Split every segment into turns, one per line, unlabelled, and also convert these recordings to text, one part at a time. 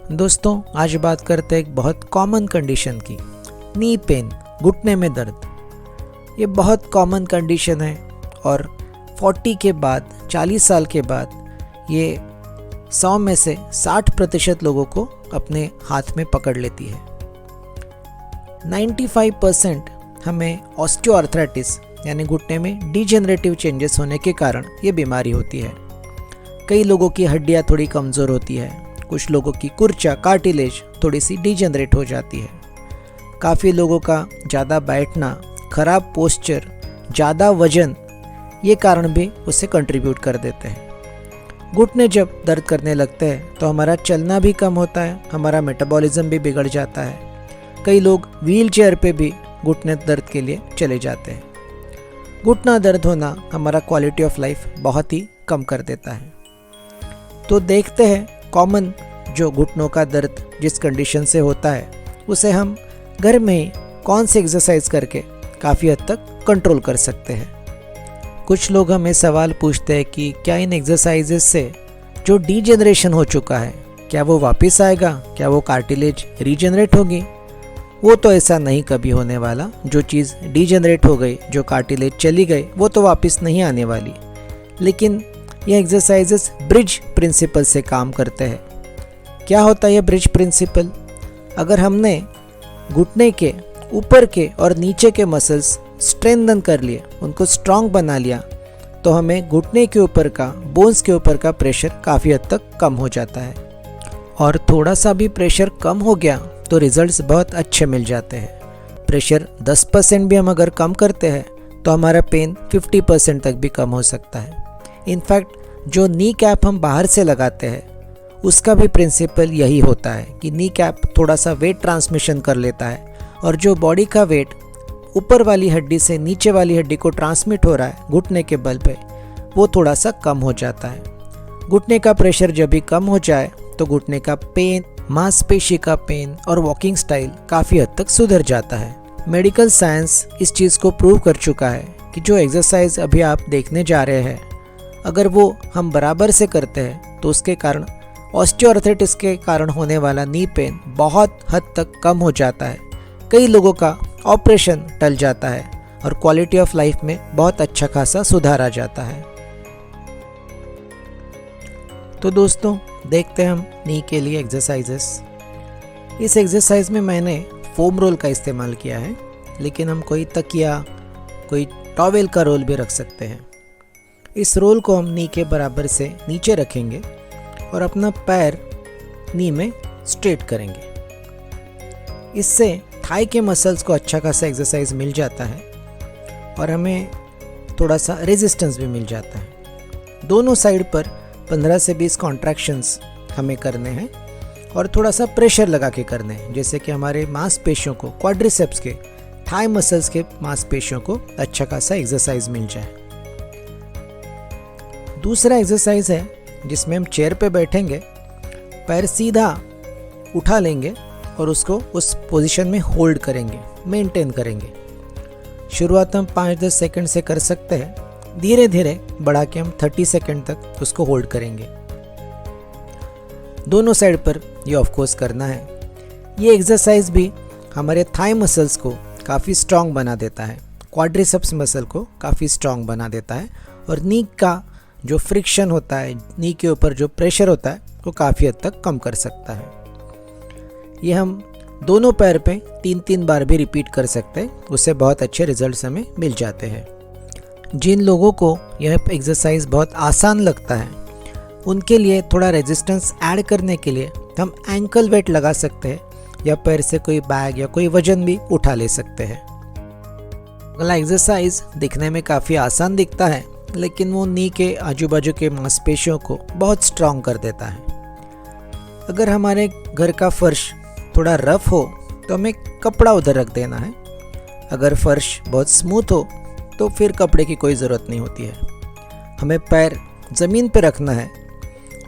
दोस्तों, आज बात करते हैं एक बहुत कॉमन कंडीशन की, नी पेन, घुटने में दर्द। ये बहुत कॉमन कंडीशन है और 40 के बाद, 40 साल के बाद ये 100 में से 60% लोगों को अपने हाथ में पकड़ लेती है। 95% हमें ऑस्टियोआर्थराइटिस यानी घुटने में डिजेनरेटिव चेंजेस होने के कारण ये बीमारी होती है। कई लोगों की हड्डियाँ थोड़ी कमज़ोर होती है, कुछ लोगों की कुर्चा कार्टिलेज थोड़ी सी डिजेनरेट हो जाती है। काफ़ी लोगों का ज़्यादा बैठना, ख़राब पोस्चर, ज़्यादा वजन, ये कारण भी उसे कंट्रीब्यूट कर देते हैं। घुटने जब दर्द करने लगते हैं तो हमारा चलना भी कम होता है, हमारा मेटाबॉलिज्म भी बिगड़ जाता है। कई लोग व्हील चेयर पर भी घुटने दर्द के लिए चले जाते हैं। घुटना दर्द होना हमारा क्वालिटी ऑफ लाइफ बहुत ही कम कर देता है। तो देखते हैं कॉमन जो घुटनों का दर्द जिस कंडीशन से होता है उसे हम घर में ही कौन से एक्सरसाइज करके काफ़ी हद तक कंट्रोल कर सकते हैं। कुछ लोग हमें सवाल पूछते हैं कि क्या इन एक्सरसाइजेस से जो डीजेनरेशन हो चुका है क्या वो वापस आएगा, क्या वो कार्टिलेज रीजनरेट होगी। वो तो ऐसा नहीं कभी होने वाला। जो चीज़ डीजेनरेट हो गई, जो कार्टिलेज चली गई, वो तो वापस नहीं आने वाली। लेकिन ये एक्सरसाइजेस ब्रिज प्रिंसिपल से काम करते हैं। क्या होता है ये ब्रिज प्रिंसिपल? अगर हमने घुटने के ऊपर के और नीचे के मसल्स स्ट्रेंथन कर लिए, उनको स्ट्रांग बना लिया, तो हमें घुटने के ऊपर का, बोन्स के ऊपर का प्रेशर काफ़ी हद तक कम हो जाता है। और थोड़ा सा भी प्रेशर कम हो गया तो रिजल्ट्स बहुत अच्छे मिल जाते हैं। प्रेशर 10% भी हम अगर कम करते हैं तो हमारा पेन 50% तक भी कम हो सकता है। इनफैक्ट जो नी कैप हम बाहर से लगाते हैं उसका भी प्रिंसिपल यही होता है कि नी कैप थोड़ा सा वेट ट्रांसमिशन कर लेता है और जो बॉडी का वेट ऊपर वाली हड्डी से नीचे वाली हड्डी को ट्रांसमिट हो रहा है घुटने के बल पे, वो थोड़ा सा कम हो जाता है। घुटने का प्रेशर जब भी कम हो जाए तो घुटने का पेन, मांसपेशी का पेन और वॉकिंग स्टाइल काफ़ी हद तक सुधर जाता है। मेडिकल साइंस इस चीज़ को प्रूव कर चुका है कि जो एक्सरसाइज अभी आप देखने जा रहे हैं, अगर वो हम बराबर से करते हैं तो उसके कारण ऑस्टियोआर्थराइटिस के कारण होने वाला नी पेन बहुत हद तक कम हो जाता है। कई लोगों का ऑपरेशन टल जाता है और क्वालिटी ऑफ लाइफ में बहुत अच्छा खासा सुधार आ जाता है। तो दोस्तों, देखते हैं हम नी के लिए एक्सरसाइजेस। इस एक्सरसाइज में मैंने फोम रोल का इस्तेमाल किया है, लेकिन हम कोई तकिया, कोई टॉवेल का रोल भी रख सकते हैं। इस रोल को हम नी के बराबर से नीचे रखेंगे और अपना पैर नी में स्ट्रेट करेंगे। इससे थाई के मसल्स को अच्छा खासा एक्सरसाइज मिल जाता है और हमें थोड़ा सा रेजिस्टेंस भी मिल जाता है। दोनों साइड पर 15 से 20 कॉन्ट्रैक्शंस हमें करने हैं और थोड़ा सा प्रेशर लगा के करने हैं, जैसे कि हमारे मांसपेशियों को, क्वाड्रिसेप्स के, थाई मसल्स के मांसपेशियों को अच्छा खासा एक्सरसाइज मिल जाए। दूसरा एक्सरसाइज है जिसमें हम चेयर पे बैठेंगे, पैर सीधा उठा लेंगे और उसको उस पोजीशन में होल्ड करेंगे, मेंटेन करेंगे। शुरुआत हम 5-10 सेकंड से कर सकते हैं, धीरे धीरे बढ़ा के हम 30 सेकंड तक उसको होल्ड करेंगे। दोनों साइड पर ये ऑफ कोर्स करना है। ये एक्सरसाइज भी हमारे थाई मसल्स को काफ़ी स्ट्रांग बना देता है, क्वाड्रिसेप्स मसल को काफ़ी स्ट्रांग बना देता है और नी का जो फ्रिक्शन होता है, नी के ऊपर जो प्रेशर होता है, वो काफ़ी हद तक कम कर सकता है। ये हम दोनों पैर पे 3-3 बार भी रिपीट कर सकते हैं, उससे बहुत अच्छे रिजल्ट्स हमें मिल जाते हैं। जिन लोगों को यह एक्सरसाइज बहुत आसान लगता है उनके लिए थोड़ा रेजिस्टेंस ऐड करने के लिए हम एंकल वेट लगा सकते हैं या पैर से कोई बैग या कोई वजन भी उठा ले सकते हैं। अगला एक्सरसाइज दिखने में काफ़ी आसान दिखता है, लेकिन वो नी के आजू बाजू के मांसपेशियों को बहुत स्ट्रांग कर देता है। अगर हमारे घर का फर्श थोड़ा रफ हो तो हमें कपड़ा उधर रख देना है। अगर फर्श बहुत स्मूथ हो तो फिर कपड़े की कोई ज़रूरत नहीं होती है। हमें पैर ज़मीन पर रखना है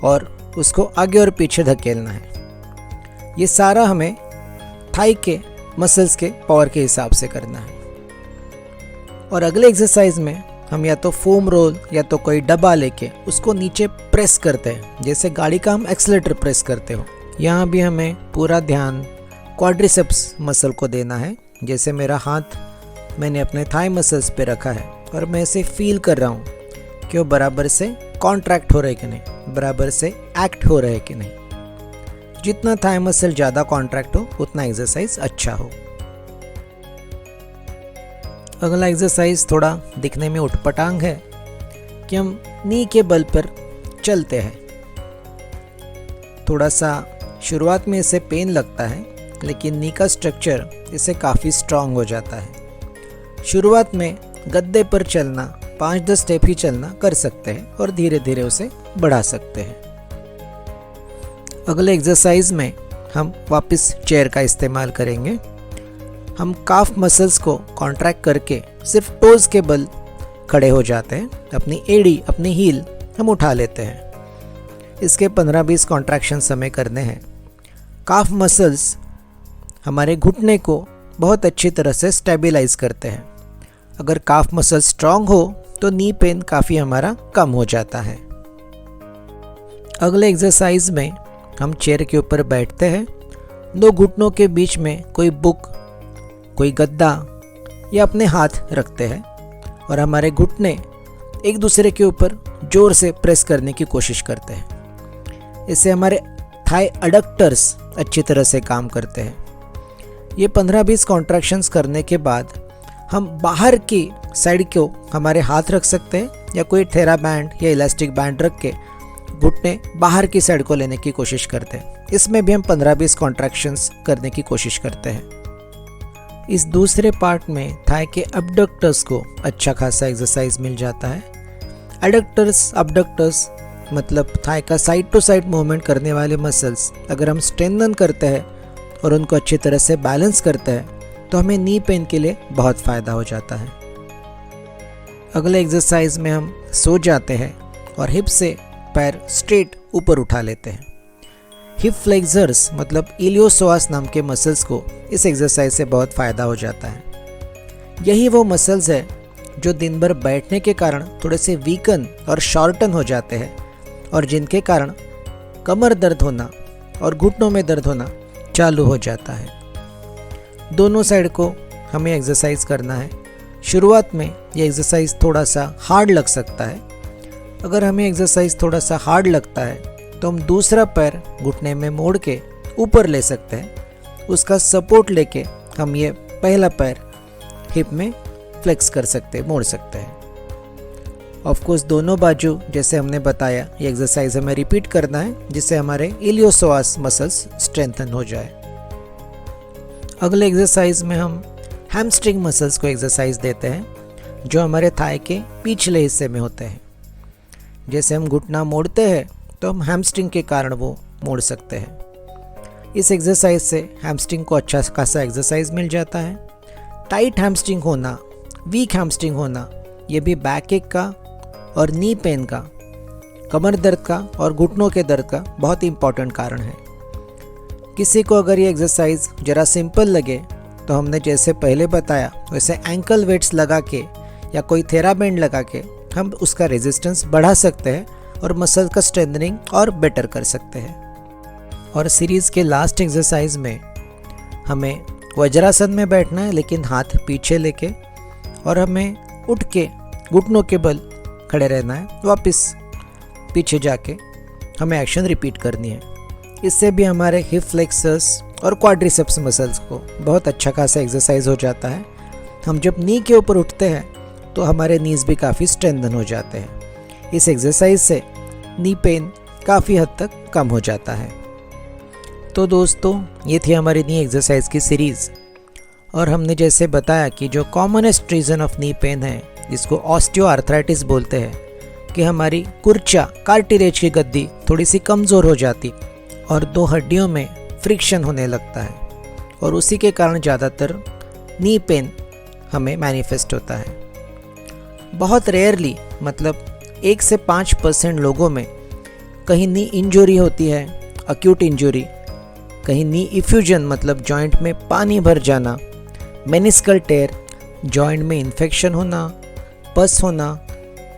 और उसको आगे और पीछे धकेलना है। ये सारा हमें थाई के मसल्स के पावर के हिसाब से करना है। और अगले एक्सरसाइज में हम या तो फोम रोल या तो कोई डब्बा लेके उसको नीचे प्रेस करते हैं, जैसे गाड़ी का हम एक्सीलरेटर प्रेस करते हो, यहाँ भी हमें पूरा ध्यान क्वाड्रिसेप्स मसल को देना है। जैसे मेरा हाथ मैंने अपने थाई मसल्स पे रखा है और मैं इसे फील कर रहा हूँ कि वो बराबर से कॉन्ट्रैक्ट हो रहे हैं कि नहीं, बराबर से एक्ट हो रहे हैं कि नहीं। जितना थाई मसल ज़्यादा कॉन्ट्रैक्ट हो उतना एक्सरसाइज अच्छा हो। अगला एक्सरसाइज थोड़ा दिखने में उठपटांग है कि हम नी के बल पर चलते हैं। थोड़ा सा शुरुआत में इसे पेन लगता है, लेकिन नी का स्ट्रक्चर इसे काफ़ी स्ट्रांग हो जाता है। शुरुआत में गद्दे पर चलना 5-10 स्टेप ही चलना कर सकते हैं और धीरे धीरे उसे बढ़ा सकते हैं। अगले एक्सरसाइज में हम वापस चेयर का इस्तेमाल करेंगे। हम काफ मसल्स को कॉन्ट्रैक्ट करके सिर्फ टोज के बल खड़े हो जाते हैं। अपनी एड़ी, अपनी हील हम उठा लेते हैं। इसके 15-20 कॉन्ट्रैक्शंस हमें करने हैं। काफ मसल्स हमारे घुटने को बहुत अच्छी तरह से स्टेबलाइज करते हैं। अगर काफ मसल स्ट्रांग हो तो नी पेन काफ़ी हमारा कम हो जाता है। अगले एक्सरसाइज में हम चेयर के ऊपर बैठते हैं। 2 घुटनों के बीच में कोई बुक, कोई गद्दा या अपने हाथ रखते हैं और हमारे घुटने एक दूसरे के ऊपर जोर से प्रेस करने की कोशिश करते हैं। इससे हमारे थाई अडक्टर्स अच्छी तरह से काम करते हैं। ये 15-20 कॉन्ट्रैक्शंस करने के बाद हम बाहर की साइड को हमारे हाथ रख सकते हैं या कोई थेरा बैंड या इलास्टिक बैंड रख के घुटने बाहर की साइड को लेने की कोशिश करते हैं। इसमें भी हम 15-20 कॉन्ट्रैक्शंस करने की कोशिश करते हैं। इस दूसरे पार्ट में थाई के अबडक्टर्स को अच्छा खासा एक्सरसाइज मिल जाता है। एडक्टर्स, अबडक्टर्स मतलब थाई का साइड टू साइड मूवमेंट करने वाले मसल्स अगर हम स्ट्रेंथन करते हैं और उनको अच्छी तरह से बैलेंस करते हैं तो हमें नी पेन के लिए बहुत फ़ायदा हो जाता है। अगले एक्सरसाइज में हम सो जाते हैं और हिप से पैर स्ट्रेट ऊपर उठा लेते हैं। हिप फ्लेक्सर्स मतलब इलियोसोआस नाम के मसल्स को इस एक्सरसाइज से बहुत फ़ायदा हो जाता है। यही वो मसल्स है जो दिन भर बैठने के कारण थोड़े से वीकन और शॉर्टन हो जाते हैं और जिनके कारण कमर दर्द होना और घुटनों में दर्द होना चालू हो जाता है। दोनों साइड को हमें एक्सरसाइज करना है। शुरुआत में ये एक्सरसाइज थोड़ा सा हार्ड लग सकता है। अगर हमें एक्सरसाइज थोड़ा सा हार्ड लगता है तो हम दूसरा पैर घुटने में मोड़ के ऊपर ले सकते हैं। उसका सपोर्ट लेके हम ये पहला पैर हिप में फ्लेक्स कर सकते हैं, मोड़ सकते हैं। ऑफ कोर्स दोनों बाजू जैसे हमने बताया ये एक्सरसाइज हमें रिपीट करना है जिससे हमारे इलियोसोआस मसल्स स्ट्रेंथन हो जाए। अगले एक्सरसाइज में हम हैमस्ट्रिंग मसल्स को एक्सरसाइज देते हैं जो हमारे थाई के पिछले हिस्से में होते हैं। जैसे हम घुटना मोड़ते हैं तो हम हैमस्ट्रिंग के कारण वो मोड़ सकते हैं। इस एक्सरसाइज से हैमस्ट्रिंग को अच्छा खासा एक्सरसाइज मिल जाता है। टाइट हैमस्ट्रिंग होना, वीक हैमस्ट्रिंग होना ये भी बैक एक का और नी पेन का, कमर दर्द का और घुटनों के दर्द का बहुत इंपॉर्टेंट कारण है। किसी को अगर ये एक्सरसाइज ज़रा सिंपल लगे तो हमने जैसे पहले बताया वैसे एंकल वेट्स लगा के या कोई थेरा बैंड लगा के हम उसका रेजिस्टेंस बढ़ा सकते हैं और मसल का स्ट्रेंथनिंग और बेटर कर सकते हैं। और सीरीज़ के लास्ट एक्सरसाइज में हमें वज्रासन में बैठना है लेकिन हाथ पीछे लेके और हमें उठ के घुटनों के बल खड़े रहना है। वापस पीछे जाके हमें एक्शन रिपीट करनी है। इससे भी हमारे हिप फ्लेक्सर्स और क्वाड्रिसेप्स मसल्स को बहुत अच्छा खासा एक्सरसाइज हो जाता है। हम जब नी के ऊपर उठते हैं तो हमारे नीज भी काफ़ी स्ट्रेंथन हो जाते हैं। इस एक्सरसाइज से नी पेन काफ़ी हद तक कम हो जाता है। तो दोस्तों ये थी हमारी नी एक्सरसाइज की सीरीज़ और हमने जैसे बताया कि जो commonest reason of knee pain है जिसको ऑस्टियोआर्थराइटिस बोलते हैं कि हमारी कुर्चा कार्टिलेज की गद्दी थोड़ी सी कमज़ोर हो जाती और 2 हड्डियों में फ्रिक्शन होने लगता है और उसी के कारण ज़्यादातर नी पेन हमें मैनिफेस्ट होता है। बहुत रेयरली मतलब 1 से 5% लोगों में कहीं नी इंजरी होती है, अक्यूट इंजरी, कहीं नी इफ्यूजन मतलब जॉइंट में पानी भर जाना, मेनिस्कल टेयर, जॉइंट में इन्फेक्शन होना, पस होना,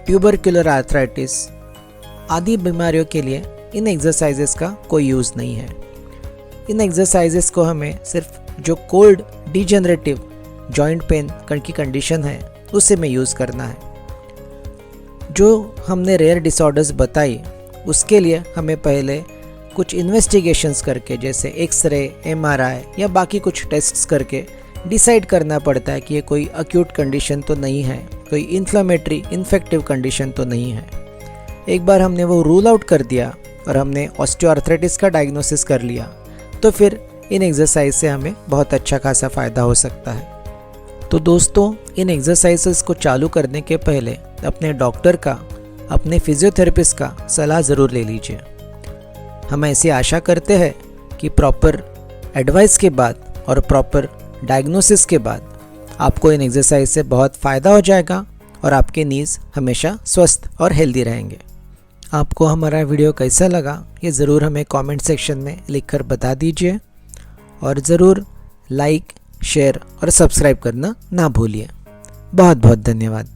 ट्यूबरकुलर आर्थराइटिस आदि बीमारियों के लिए इन एक्सरसाइजेस का कोई यूज़ नहीं है। इन एक्सरसाइजेस को हमें सिर्फ जो कोल्ड डिजेनरेटिव जॉइंट पेन की कंडीशन है उसे में यूज़ करना है। जो हमने रेयर डिसऑर्डर्स बताई उसके लिए हमें पहले कुछ इन्वेस्टिगेशंस करके, जैसे एक्सरे, एमआरआई या बाकी कुछ टेस्ट्स करके डिसाइड करना पड़ता है कि ये कोई अक्यूट कंडीशन तो नहीं है, कोई इन्फ्लेमेटरी इन्फेक्टिव कंडीशन तो नहीं है। एक बार हमने वो रूल आउट कर दिया और हमने ऑस्टियोआर्थराइटिस का डायग्नोसिस कर लिया, तो फिर इन एक्सरसाइज से हमें बहुत अच्छा खासा फ़ायदा हो सकता है। तो दोस्तों, इन एक्सरसाइजेस को चालू करने के पहले अपने डॉक्टर का, अपने फिजियोथेरेपिस्ट का सलाह ज़रूर ले लीजिए। हम ऐसी आशा करते हैं कि प्रॉपर एडवाइस के बाद और प्रॉपर डायग्नोसिस के बाद आपको इन एक्सरसाइज से बहुत फ़ायदा हो जाएगा और आपके नीज़ हमेशा स्वस्थ और हेल्दी रहेंगे। आपको हमारा वीडियो कैसा लगा ये ज़रूर हमें कमेंट सेक्शन में लिखकर बता दीजिए और ज़रूर लाइक, शेयर और सब्सक्राइब करना ना भूलिए। बहुत बहुत धन्यवाद।